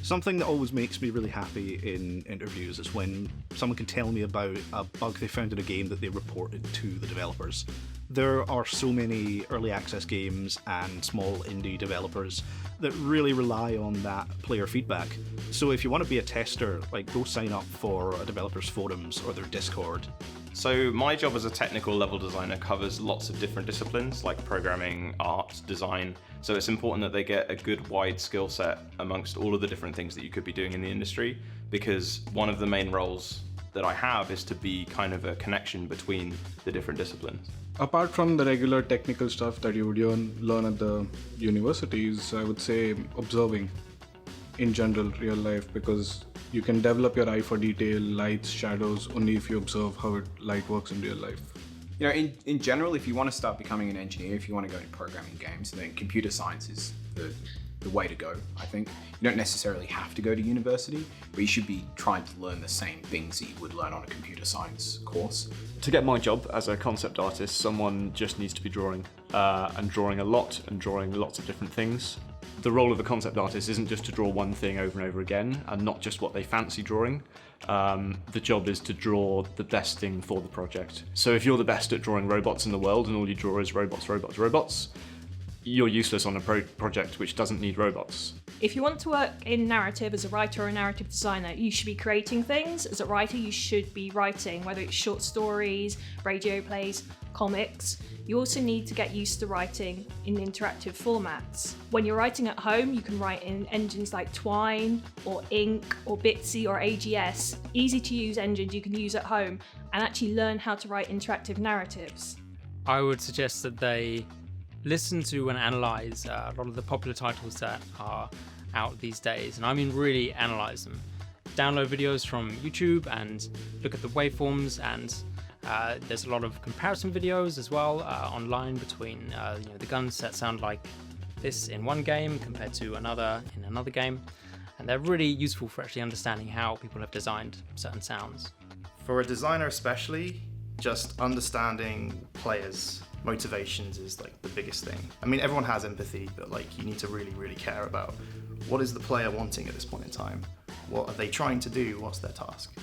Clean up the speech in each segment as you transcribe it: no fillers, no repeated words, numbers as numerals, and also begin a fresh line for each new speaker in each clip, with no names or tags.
Something that always makes me really happy in interviews is when someone can tell me about a bug they found in a game that they reported to the developers. There are so many early access games and small indie developers that really rely on that player feedback. So if you want to be a tester, go sign up for a developer's forums or their Discord.
So my job as a technical level designer covers lots of different disciplines like programming, art, design. So it's important that they get a good wide skill set amongst all of the different things that you could be doing in the industry, because one of the main roles that I have is to be kind of a connection between the different disciplines.
Apart from the regular technical stuff that you would learn at the universities, I would say observing in general, real life, because you can develop your eye for detail, lights, shadows, only if you observe how light works in real life.
You know, in general, if you want to start becoming an engineer, if you want to go into programming games, then computer science is the way to go, I think. You don't necessarily have to go to university, but you should be trying to learn the same things that you would learn on a computer science course.
To get my job as a concept artist, someone just needs to be drawing, and drawing a lot, and drawing lots of different things. The role of a concept artist isn't just to draw one thing over and over again, and not just what they fancy drawing. The job is to draw the best thing for the project. So if you're the best at drawing robots in the world and all you draw is robots, robots, robots, you're useless on a project which doesn't need robots.
If you want to work in narrative as a writer or a narrative designer, you should be creating things. As a writer, you should be writing, whether it's short stories, radio plays, comics. You also need to get used to writing in interactive formats. When you're writing at home, you can write in engines like Twine or Ink or Bitsy or AGS, easy to use engines you can use at home and actually learn how to write interactive narratives.
I would suggest that they listen to and analyze a lot of the popular titles that are out these days, and I mean really analyze them. Download videos from YouTube and look at the waveforms, and there's a lot of comparison videos as well online between the guns that sound like this in one game compared to another in another game, and they're really useful for actually understanding how people have designed certain sounds.
For a designer especially, just understanding players' motivations is the biggest thing. I mean, everyone has empathy, but you need to really, really care about what is the player wanting at this point in time? What are they trying to do? What's their task?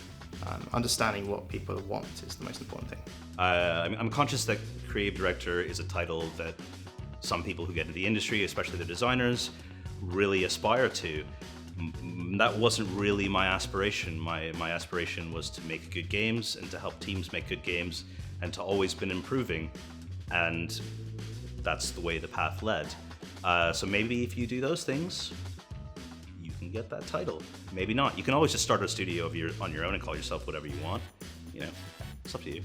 Understanding what people want is the most important thing.
I'm conscious that creative director is a title that some people who get into the industry, especially the designers, really aspire to. That wasn't really my aspiration. My aspiration was to make good games and to help teams make good games and to always been improving. And that's the way the path led. So maybe if you do those things, you can get that title. Maybe not. You can always just start a studio on your own and call yourself whatever you want. It's up to you.